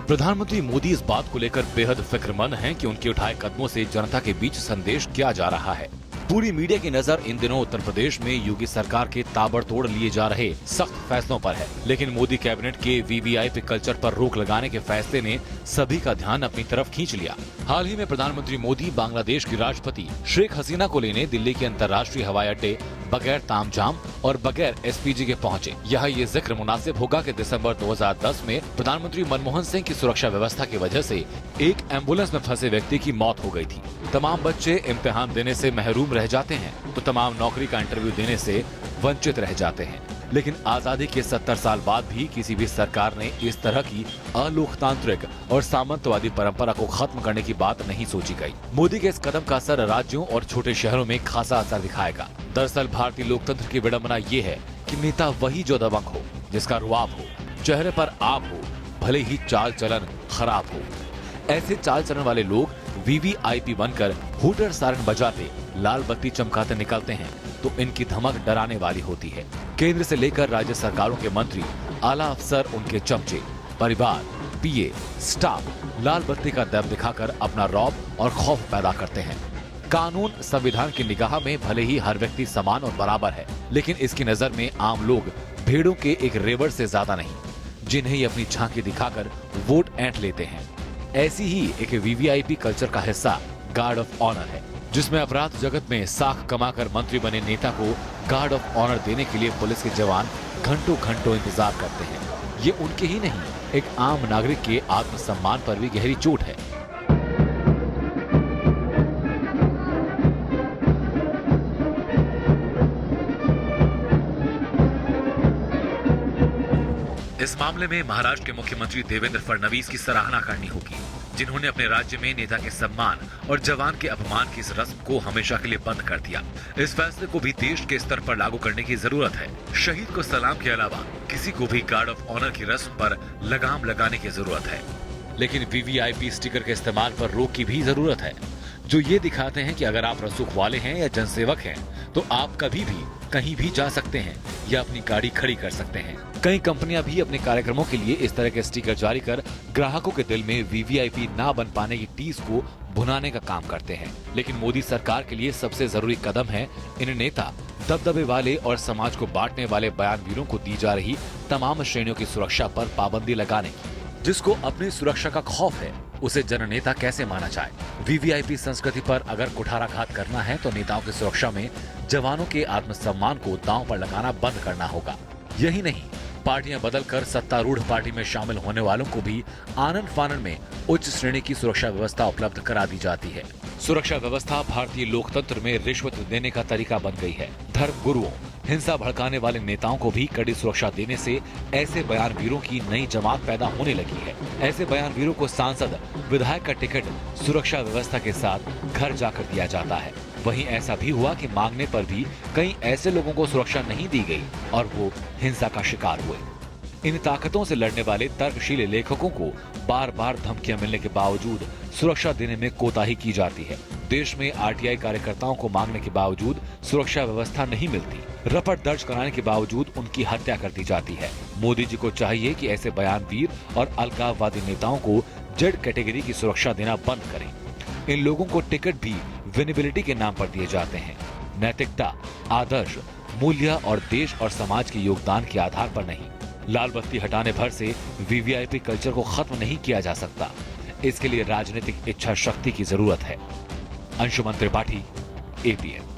प्रधानमंत्री मोदी इस बात को लेकर बेहद फिक्रमंद हैं कि उनके उठाए कदमों से जनता के बीच संदेश क्या जा रहा है। पूरी मीडिया की नजर इन दिनों उत्तर प्रदेश में योगी सरकार के ताबड़तोड़ लिए जा रहे सख्त फैसलों पर है, लेकिन मोदी कैबिनेट के वीवीआईपी कल्चर पर रोक लगाने के फैसले ने सभी का ध्यान अपनी तरफ खींच लिया। हाल ही में प्रधानमंत्री मोदी बांग्लादेश की राष्ट्रपति शेख हसीना को लेने दिल्ली के अंतर्राष्ट्रीय हवाई अड्डे बगैर तामझाम और बगैर एसपीजी के पहुंचे। यहाँ ये जिक्र मुनासिब होगा कि दिसंबर 2010 में प्रधानमंत्री मनमोहन सिंह की सुरक्षा व्यवस्था की वजह से एक एम्बुलेंस में फंसे व्यक्ति की मौत हो गई थी। तमाम बच्चे इम्तिहान देने से महरूम रह जाते हैं तो तमाम नौकरी का इंटरव्यू देने से वंचित रह जाते हैं। लेकिन आजादी के 70 साल बाद भी किसी भी सरकार ने इस तरह की अलोकतांत्रिक और सामंतवादी परंपरा को खत्म करने की बात नहीं सोची गई। मोदी के इस कदम का असर राज्यों और छोटे शहरों में खासा असर दिखाएगा। दरअसल भारतीय लोकतंत्र की विडंबना ये है कि नेता वही जो दबंग हो, जिसका रुआब हो, चेहरे पर आब हो, भले ही चाल चलन खराब हो। ऐसे चाल चलन वाले लोग वीवीआईपी बनकर हूटर सारन बजाते, लाल बत्ती चमकाते निकलते हैं तो इनकी धमक डराने वाली होती है। केंद्र से लेकर राज्य सरकारों के मंत्री, आला अफसर, उनके चमचे, परिवार, पीए, स्टाफ लाल बत्ती का दर दिखाकर अपना रौब और खौफ पैदा करते हैं। कानून संविधान की निगाह में भले ही हर व्यक्ति समान और बराबर है, लेकिन इसकी नजर में आम लोग भेड़ों के एक रेवड़ से ज्यादा नहीं, जिन्हें अपनी झांकी दिखाकर वोट ऐंठ लेते हैं। ऐसी ही एक वीवीआईपी कल्चर का हिस्सा गार्ड ऑफ ऑनर है, जिसमें अपराध जगत में साख कमाकर मंत्री बने नेता को गार्ड ऑफ ऑनर देने के लिए पुलिस के जवान घंटों घंटों इंतजार करते हैं। ये उनके ही नहीं, एक आम नागरिक के आत्मसम्मान पर भी गहरी चोट है। इस मामले में महाराष्ट्र के मुख्यमंत्री देवेंद्र फडणवीस की सराहना करनी होगी, जिन्होंने अपने राज्य में नेता के सम्मान और जवान के अपमान की इस रस्म को हमेशा के लिए बंद कर दिया। इस फैसले को भी देश के स्तर पर लागू करने की जरूरत है। शहीद को सलाम के अलावा किसी को भी गार्ड ऑफ ऑनर की रस्म पर लगाम लगाने की जरूरत है। लेकिन वीवीआईपी स्टिकर के इस्तेमाल पर रोक की भी जरूरत है, जो ये दिखाते हैं कि अगर आप रसूख वाले हैं या जनसेवक हैं तो आप कभी भी कहीं भी जा सकते हैं या अपनी गाड़ी खड़ी कर सकते हैं। कई कंपनियां भी अपने कार्यक्रमों के लिए इस तरह के स्टिकर जारी कर ग्राहकों के दिल में वीवीआईपी ना बन पाने की टीस को भुनाने का काम करते हैं। लेकिन मोदी सरकार के लिए सबसे जरूरी कदम है इन नेता, दबदबे वाले और समाज को बांटने वाले बयानवीरों को दी जा रही तमाम श्रेणियों की सुरक्षा पर पाबंदी लगाने की। जिसको अपनी सुरक्षा का खौफ है उसे जननेता कैसे माना जाए। वीवीआईपी संस्कृति पर अगर कुठाराघात करना है तो नेताओं की सुरक्षा में जवानों के आत्मसम्मान को दांव पर लगाना बंद करना होगा। यही नहीं, पार्टियां बदलकर सत्तारूढ़ पार्टी में शामिल होने वालों को भी आनन फानन में उच्च श्रेणी की सुरक्षा व्यवस्था उपलब्ध करा दी जाती है। सुरक्षा व्यवस्था भारतीय लोकतंत्र में रिश्वत देने का तरीका बन गई है। धर्म गुरुओं, हिंसा भड़काने वाले नेताओं को भी कड़ी सुरक्षा देने से ऐसे बयानवीरों की नई जमात पैदा होने लगी है। ऐसे बयानवीरों को सांसद, विधायक का टिकट सुरक्षा व्यवस्था के साथ घर जाकर दिया जाता है। वहीं ऐसा भी हुआ कि मांगने पर भी कई ऐसे लोगों को सुरक्षा नहीं दी गई और वो हिंसा का शिकार हुए। इन ताकतों से लड़ने वाले तर्कशील लेखकों को बार बार धमकियां मिलने के बावजूद सुरक्षा देने में कोताही की जाती है। देश में आरटीआई कार्यकर्ताओं को मांगने के बावजूद सुरक्षा व्यवस्था नहीं मिलती। रपट दर्ज कराने के बावजूद उनकी हत्या कर दी जाती है। मोदी जी को चाहिए कि ऐसे बयानवीर और अलगाववादी नेताओं को जेड कैटेगरी की सुरक्षा देना बंद करें। इन लोगों को टिकट भी विजिबिलिटी के नाम पर दिए जाते हैं, नैतिकता, आदर्श, मूल्य और देश और समाज के योगदान के आधार पर नहीं। लाल बत्ती हटाने भर से वीवीआईपी कल्चर को खत्म नहीं किया जा सकता। इसके लिए राजनीतिक इच्छा शक्ति की जरूरत है। अंशुमन त्रिपाठी, एपीएन।